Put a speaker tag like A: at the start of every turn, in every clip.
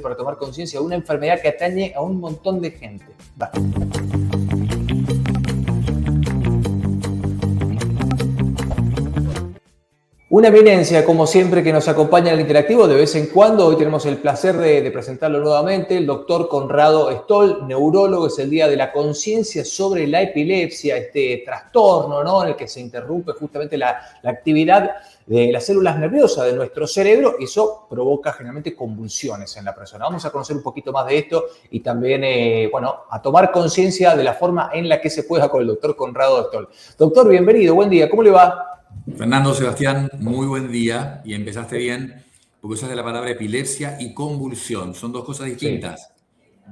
A: para tomar conciencia de una enfermedad que atañe a un montón de gente. Va. Una eminencia, como siempre, que nos acompaña en el interactivo de vez en cuando. Hoy tenemos el placer de presentarlo nuevamente, el doctor Conrado Stoll, neurólogo. Es el Día de la Conciencia sobre la Epilepsia, este trastorno, ¿no?, en el que se interrumpe justamente la actividad de las células nerviosas de nuestro cerebro, y eso provoca generalmente convulsiones en la persona. Vamos a conocer un poquito más de esto y también, a tomar conciencia de la forma en la que se pueda con el doctor Conrado Stoll. Doctor, bienvenido, buen día, ¿cómo le va?
B: Fernando, Sebastián, muy buen día, y empezaste bien porque usaste la palabra epilepsia y convulsión. Son dos cosas distintas.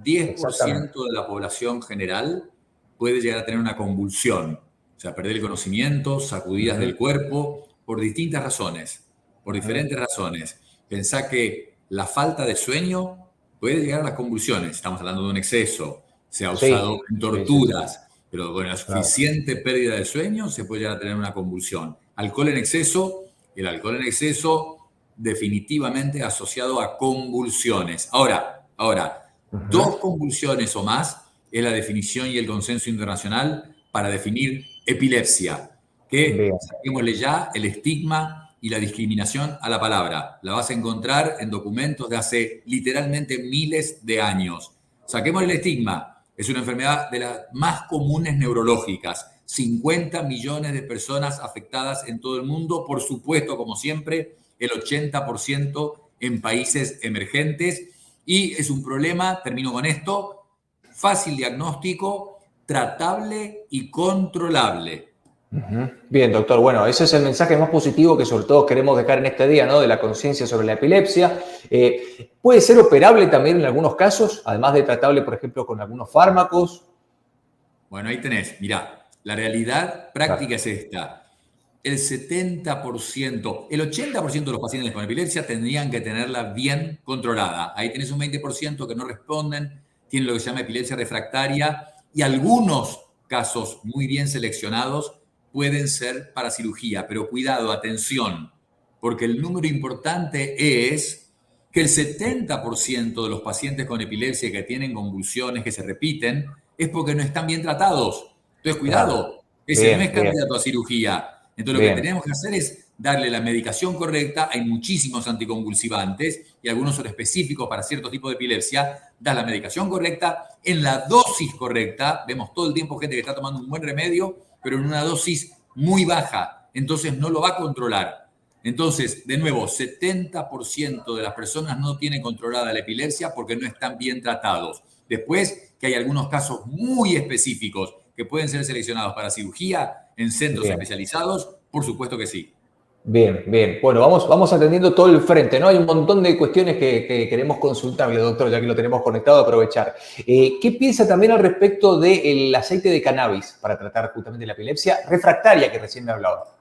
B: Sí. 10% de la población general puede llegar a tener una convulsión, o sea, perder el conocimiento, sacudidas del cuerpo, por distintas razones, por diferentes razones. Pensá que la falta de sueño puede llegar a las convulsiones. Estamos hablando de un exceso, se ha usado en torturas, pero con la suficiente pérdida de sueño se puede llegar a tener una convulsión. Alcohol en exceso, el alcohol en exceso definitivamente asociado a convulsiones. Ahora, dos convulsiones o más es la definición y el consenso internacional para definir epilepsia. Que saquémosle ya el estigma y la discriminación a la palabra. La vas a encontrar en documentos de hace literalmente miles de años. Saquémosle el estigma. Es una enfermedad de las más comunes neurológicas. 50 millones de personas afectadas en todo el mundo. Por supuesto, como siempre, el 80% en países emergentes. Y es un problema, termino con esto, fácil diagnóstico, tratable y controlable.
A: Bien, doctor. Bueno, ese es el mensaje más positivo que sobre todo queremos dejar en este día, ¿no?, de la conciencia sobre la epilepsia. ¿Puede ser operable también en algunos casos, además de tratable, por ejemplo, con algunos fármacos?
B: Bueno, ahí tenés. Mirá, la realidad práctica es esta. El 70%, el 80% de los pacientes con epilepsia tendrían que tenerla bien controlada. Ahí tenés un 20% que no responden, tienen lo que se llama epilepsia refractaria, y algunos casos muy bien seleccionados pueden ser para cirugía. Pero cuidado, atención, porque el número importante es que el 70% de los pacientes con epilepsia que tienen convulsiones que se repiten es porque no están bien tratados. Entonces, cuidado, ese no es candidato a cirugía. Entonces, lo que tenemos que hacer es darle la medicación correcta. Hay muchísimos anticonvulsivantes y algunos son específicos para ciertos tipos de epilepsia. Das la medicación correcta en la dosis correcta. Vemos todo el tiempo gente que está tomando un buen remedio, pero en una dosis muy baja. Entonces, no lo va a controlar. Entonces, de nuevo, 70% de las personas no tienen controlada la epilepsia porque no están bien tratados. Después, que hay algunos casos muy específicos que pueden ser seleccionados para cirugía en centros especializados, por supuesto que sí.
A: Bien. Bueno, vamos atendiendo todo el frente, ¿no? Hay un montón de cuestiones que queremos consultarle, doctor, ya que lo tenemos conectado, aprovechar. ¿Qué piensa también al respecto del aceite de cannabis para tratar justamente la epilepsia refractaria que recién me hablaba?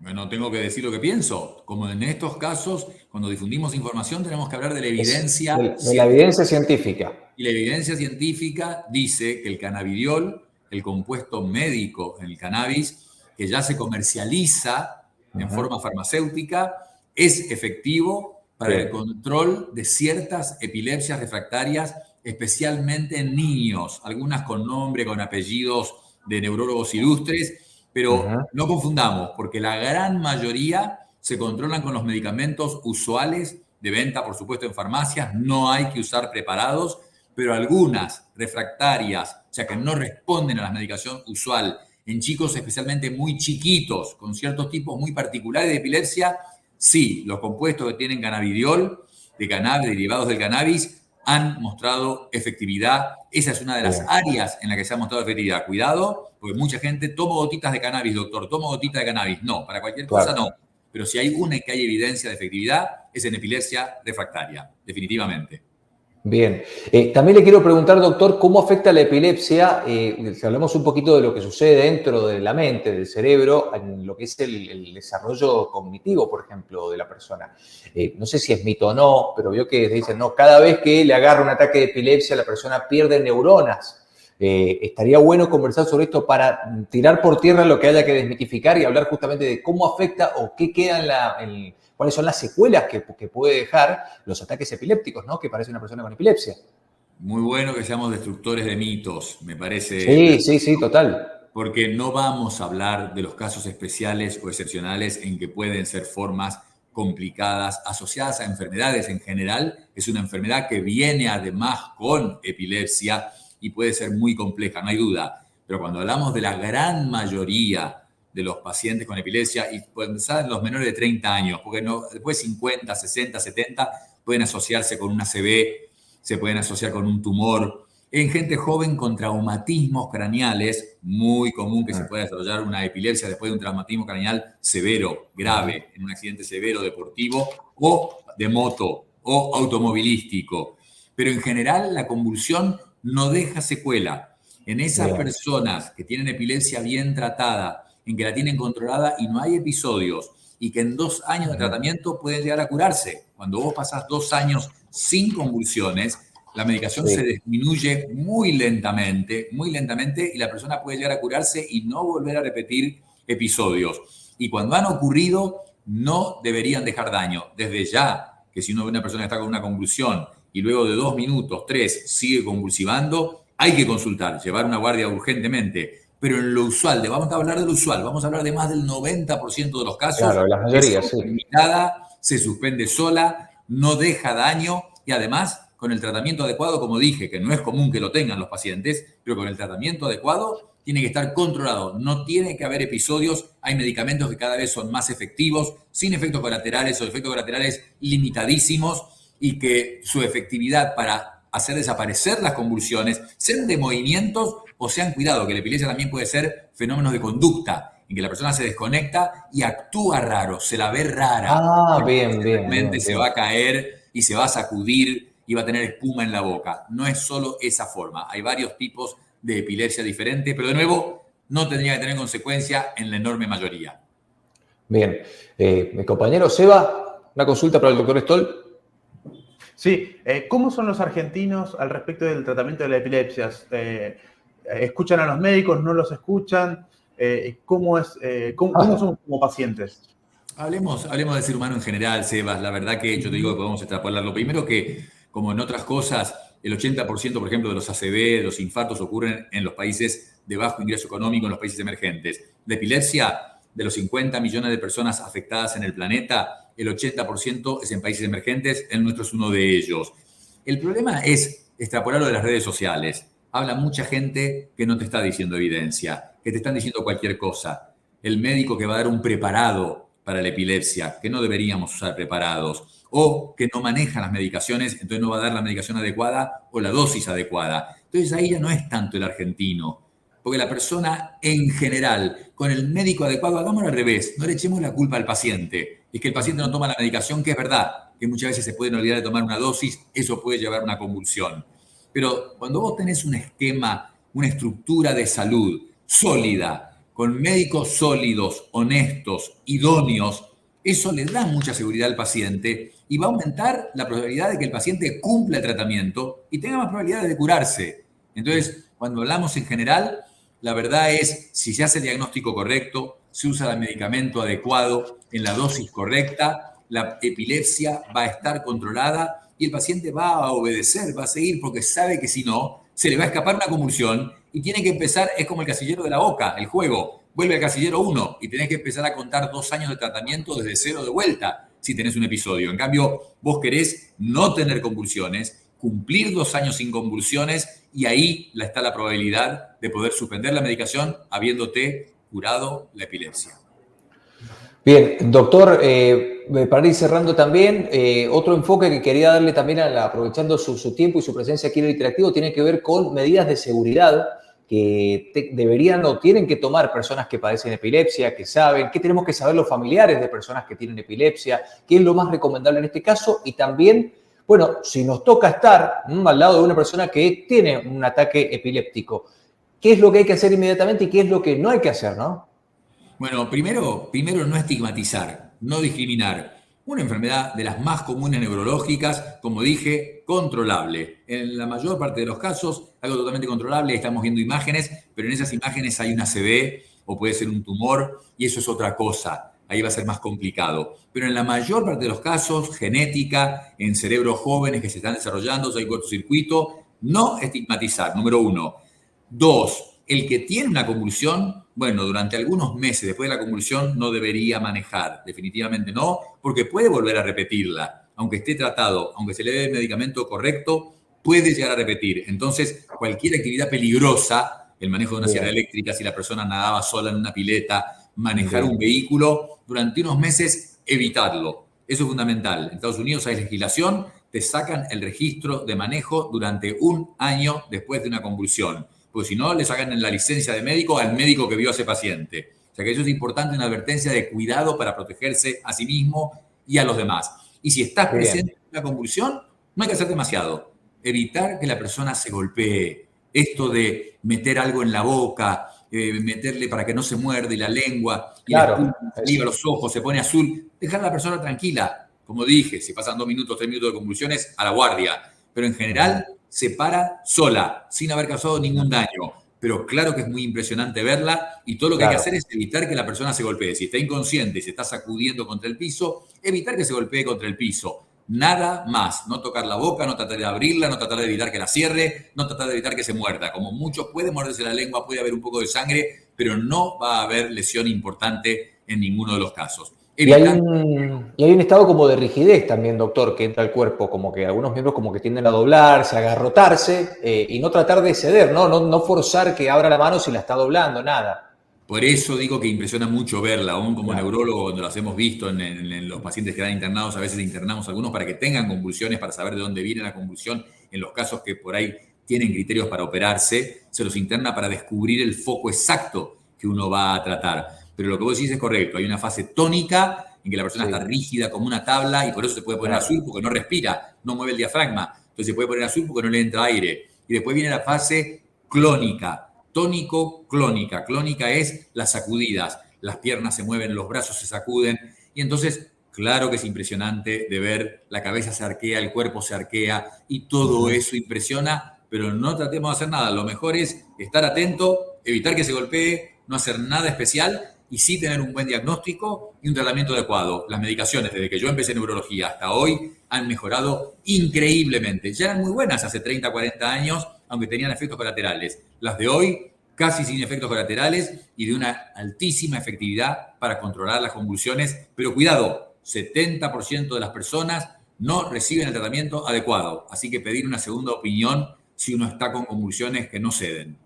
B: Bueno, tengo que decir lo que pienso. Como en estos casos, cuando difundimos información, tenemos que hablar de la evidencia.
A: De la evidencia científica.
B: Y la evidencia científica dice que el cannabidiol, el compuesto médico en el cannabis, que ya se comercializa en forma farmacéutica, es efectivo para el control de ciertas epilepsias refractarias, especialmente en niños, algunas con nombre, con apellidos de neurólogos ilustres, pero no confundamos, porque la gran mayoría se controlan con los medicamentos usuales de venta, por supuesto, en farmacias. No hay que usar preparados, pero algunas refractarias, o sea, que no responden a la medicación usual, en chicos especialmente muy chiquitos, con ciertos tipos muy particulares de epilepsia, sí, los compuestos que tienen cannabidiol, de cannabis, derivados del cannabis, han mostrado efectividad. Esa es una de las áreas en la que se ha mostrado efectividad. Cuidado, porque mucha gente toma gotitas de cannabis, doctor, toma gotitas de cannabis. No, para cualquier cosa no. Pero si hay una en que hay evidencia de efectividad, es en epilepsia refractaria, definitivamente.
A: Bien. También le quiero preguntar, doctor, ¿cómo afecta la epilepsia? Si hablamos un poquito de lo que sucede dentro de la mente, del cerebro, en lo que es el desarrollo cognitivo, por ejemplo, de la persona. No sé si es mito o no, pero veo que dicen, no, cada vez que le agarra un ataque de epilepsia, la persona pierde neuronas. Estaría bueno conversar sobre esto para tirar por tierra lo que haya que desmitificar y hablar justamente de cómo afecta o qué queda cuáles son las secuelas que puede dejar los ataques epilépticos, ¿no? Que parece una persona con epilepsia.
B: Muy bueno que seamos destructores de mitos, me parece.
A: Sí, sí, sí, total.
B: Porque no vamos a hablar de los casos especiales o excepcionales en que pueden ser formas complicadas asociadas a enfermedades en general. Es una enfermedad que viene además con epilepsia y puede ser muy compleja, no hay duda. Pero cuando hablamos de la gran mayoría de los pacientes con epilepsia, y pensar en los menores de 30 años, porque no, después 50, 60, 70 pueden asociarse con una ACV, se pueden asociar con un tumor. En gente joven con traumatismos craneales, muy común que se pueda desarrollar una epilepsia después de un traumatismo craneal severo, grave, en un accidente severo deportivo o de moto o automovilístico. Pero en general la convulsión no deja secuela. En esas personas que tienen epilepsia bien tratada, en que la tienen controlada y no hay episodios, y que en 2 años de tratamiento pueden llegar a curarse. Cuando vos pasás 2 años sin convulsiones, la medicación se disminuye muy lentamente, y la persona puede llegar a curarse y no volver a repetir episodios. Y cuando han ocurrido, no deberían dejar daño. Desde ya, que si uno ve una persona que está con una convulsión y luego de 2 minutos, 3, sigue convulsivando, hay que consultar, llevar una guardia urgentemente. Pero en lo usual, vamos a hablar del usual, vamos a hablar de más del 90% de los casos.
A: Claro, la mayoría, sí.
B: Limitada, se suspende sola, no deja daño y además con el tratamiento adecuado, como dije, que no es común que lo tengan los pacientes, pero con el tratamiento adecuado tiene que estar controlado. No tiene que haber episodios. Hay medicamentos que cada vez son más efectivos, sin efectos colaterales o efectos colaterales limitadísimos y que su efectividad para hacer desaparecer las convulsiones, sean de movimientos o sean, cuidado, que la epilepsia también puede ser fenómenos de conducta, en que la persona se desconecta y actúa raro, se la ve rara.
A: Ah, bien.
B: Se va a caer y se va a sacudir y va a tener espuma en la boca. No es solo esa forma. Hay varios tipos de epilepsia diferentes, pero de nuevo, no tendría que tener consecuencia en la enorme mayoría.
A: Bien. Mi compañero Seba, una consulta para el doctor Stoll.
C: Sí, ¿cómo son los argentinos al respecto del tratamiento de la epilepsia? ¿Escuchan a los médicos? ¿No los escuchan? ¿Cómo son como pacientes?
B: Hablemos del ser humano en general, Sebas. La verdad que yo te digo que podemos extrapolar. Lo primero que, como en otras cosas, el 80%, por ejemplo, de los ACV, de los infartos, ocurren en los países de bajo ingreso económico, en los países emergentes. La epilepsia, de los 50 millones de personas afectadas en el planeta, el 80% es en países emergentes, el nuestro es uno de ellos. El problema es extrapolarlo de las redes sociales. Habla mucha gente que no te está diciendo evidencia, que te están diciendo cualquier cosa. El médico que va a dar un preparado para la epilepsia, que no deberíamos usar preparados, o que no maneja las medicaciones, entonces no va a dar la medicación adecuada o la dosis adecuada. Entonces ahí ya no es tanto el argentino, porque la persona en general, con el médico adecuado, hagámoslo al revés, no le echemos la culpa al paciente. Es que el paciente no toma la medicación, que es verdad, que muchas veces se pueden olvidar de tomar una dosis, eso puede llevar a una convulsión. Pero cuando vos tenés un esquema, una estructura de salud sólida, con médicos sólidos, honestos, idóneos, eso le da mucha seguridad al paciente y va a aumentar la probabilidad de que el paciente cumpla el tratamiento y tenga más probabilidades de curarse. Entonces, cuando hablamos en general, la verdad es, si se hace el diagnóstico correcto, se usa el medicamento adecuado en la dosis correcta, la epilepsia va a estar controlada y el paciente va a obedecer, va a seguir, porque sabe que si no, se le va a escapar una convulsión y tiene que empezar, es como el casillero de la boca, el juego. Vuelve al casillero 1 y tenés que empezar a contar 2 años de tratamiento desde 0 de vuelta si tenés un episodio. En cambio, vos querés no tener convulsiones, cumplir 2 años sin convulsiones y ahí está la probabilidad de poder suspender la medicación habiéndote curado la epilepsia.
A: Bien, doctor, para ir cerrando también, otro enfoque que quería darle también, aprovechando su tiempo y su presencia aquí en el Interactivo, tiene que ver con medidas de seguridad que deberían o tienen que tomar personas que padecen epilepsia, que saben, qué tenemos que saber los familiares de personas que tienen epilepsia, qué es lo más recomendable en este caso y también, bueno, si nos toca estar al lado de una persona que tiene un ataque epiléptico, ¿qué es lo que hay que hacer inmediatamente y qué es lo que no hay que hacer, no?
B: Bueno, primero no estigmatizar, no discriminar. Una enfermedad de las más comunes neurológicas, como dije, controlable. En la mayor parte de los casos, algo totalmente controlable, estamos viendo imágenes, pero en esas imágenes hay una ACV o puede ser un tumor y eso es otra cosa. ahí va a ser más complicado. Pero en la mayor parte de los casos, genética, en cerebros jóvenes que se están desarrollando, hay cortocircuito, no estigmatizar, número 1. 2, el que tiene una convulsión, bueno, durante algunos meses después de la convulsión no debería manejar, definitivamente no, porque puede volver a repetirla, aunque esté tratado, aunque se le dé el medicamento correcto, puede llegar a repetir. Entonces, cualquier actividad peligrosa, el manejo de una sierra eléctrica, si la persona nadaba sola en una pileta, manejar un vehículo, durante unos meses evitarlo. Eso es fundamental. En Estados Unidos hay legislación, te sacan el registro de manejo durante 1 año después de una convulsión. Porque si no, le sacan la licencia de médico al médico que vio a ese paciente. O sea que eso es importante, una advertencia de cuidado para protegerse a sí mismo y a los demás. Y si estás presente en una convulsión, no hay que hacer demasiado. Evitar que la persona se golpee. Esto de meter algo en la boca, meterle para que no se muerde la lengua, y la saliva, los ojos, se pone azul. Dejar a la persona tranquila. Como dije, si pasan 2 minutos, 3 minutos de convulsiones, a la guardia. Pero en general se para sola, sin haber causado ningún daño. Pero claro que es muy impresionante verla y todo lo que hay que hacer es evitar que la persona se golpee. Si está inconsciente y se está sacudiendo contra el piso, evitar que se golpee contra el piso. Nada más. No tocar la boca, no tratar de abrirla, no tratar de evitar que la cierre, no tratar de evitar que se muerda. Como mucho puede morderse la lengua, puede haber un poco de sangre, pero no va a haber lesión importante en ninguno de los casos.
A: Y hay un estado como de rigidez también, doctor, que entra al cuerpo, como que algunos miembros como que tienden a doblarse, a agarrotarse y no tratar de ceder, no forzar que abra la mano si la está doblando, nada.
B: Por eso digo que impresiona mucho verla, aún como neurólogo, cuando las hemos visto en los pacientes que dan internados, a veces internamos algunos para que tengan convulsiones, para saber de dónde viene la convulsión, en los casos que por ahí tienen criterios para operarse, se los interna para descubrir el foco exacto que uno va a tratar. Pero lo que vos decís es correcto, hay una fase tónica en que la persona está rígida como una tabla y por eso se puede poner azul porque no respira, no mueve el diafragma. Entonces se puede poner azul porque no le entra aire. Y después viene la fase clónica, tónico-clónica. Clónica es las sacudidas, las piernas se mueven, los brazos se sacuden y entonces claro que es impresionante de ver la cabeza se arquea, el cuerpo se arquea y todo eso impresiona, pero no tratemos de hacer nada. Lo mejor es estar atento, evitar que se golpee, no hacer nada especial y sí tener un buen diagnóstico y un tratamiento adecuado. Las medicaciones, desde que yo empecé neurología hasta hoy, han mejorado increíblemente. Ya eran muy buenas hace 30, 40 años, aunque tenían efectos colaterales. Las de hoy, casi sin efectos colaterales y de una altísima efectividad para controlar las convulsiones. Pero cuidado, 70% de las personas no reciben el tratamiento adecuado. Así que pedir una segunda opinión si uno está con convulsiones que no ceden.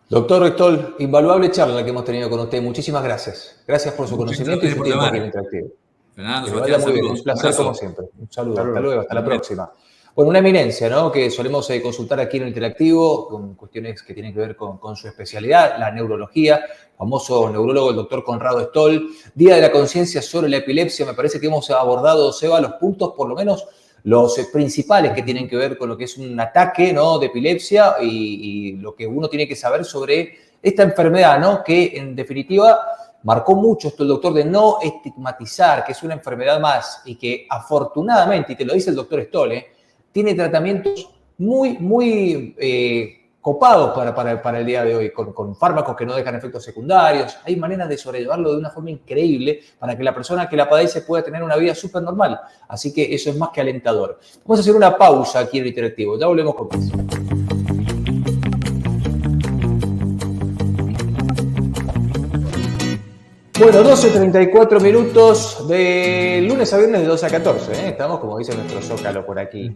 A: Doctor Stoll, invaluable charla que hemos tenido con usted. Muchísimas gracias. Gracias por su conocimiento y su tiempo aquí en Interactivo.
B: Fernando,
A: que vaya muy bien. Un placer como siempre. Un saludo. Hasta luego. Hasta la próxima. Bueno, una eminencia, ¿no? Que solemos consultar aquí en el Interactivo con cuestiones que tienen que ver con su especialidad, la neurología. Famoso neurólogo, el doctor Conrado Stoll. Día de la conciencia sobre la epilepsia. Me parece que hemos abordado, Seba, los puntos, por lo menos los principales que tienen que ver con lo que es un ataque, ¿no? De epilepsia y lo que uno tiene que saber sobre esta enfermedad, ¿no? Que en definitiva marcó mucho esto el doctor de no estigmatizar, que es una enfermedad más y que afortunadamente, y te lo dice el doctor Stoll, tiene tratamientos muy copados para el día de hoy, con fármacos que no dejan efectos secundarios. Hay maneras de sobrellevarlo de una forma increíble para que la persona que la padece pueda tener una vida súper normal. Así que eso es más que alentador. Vamos a hacer una pausa aquí en el Interactivo. Ya volvemos con eso. Bueno, 12:34 minutos de lunes a viernes de 12 a 14. Estamos, como dice nuestro Zócalo por aquí.